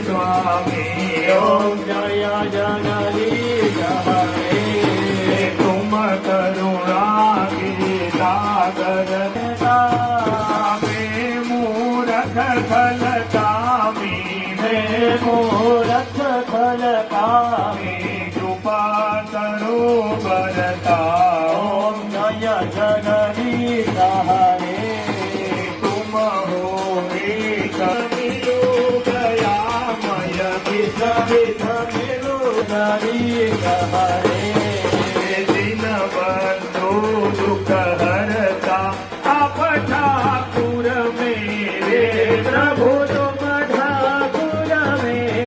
स्वामी ओम जय जगदीश हरे तुम करुणा की सागर में मूरख खलकामी में मूरख खलकामी कृपा करो बरता ओम जय जगदीश हरे तुम हो विष विष मिलो हरे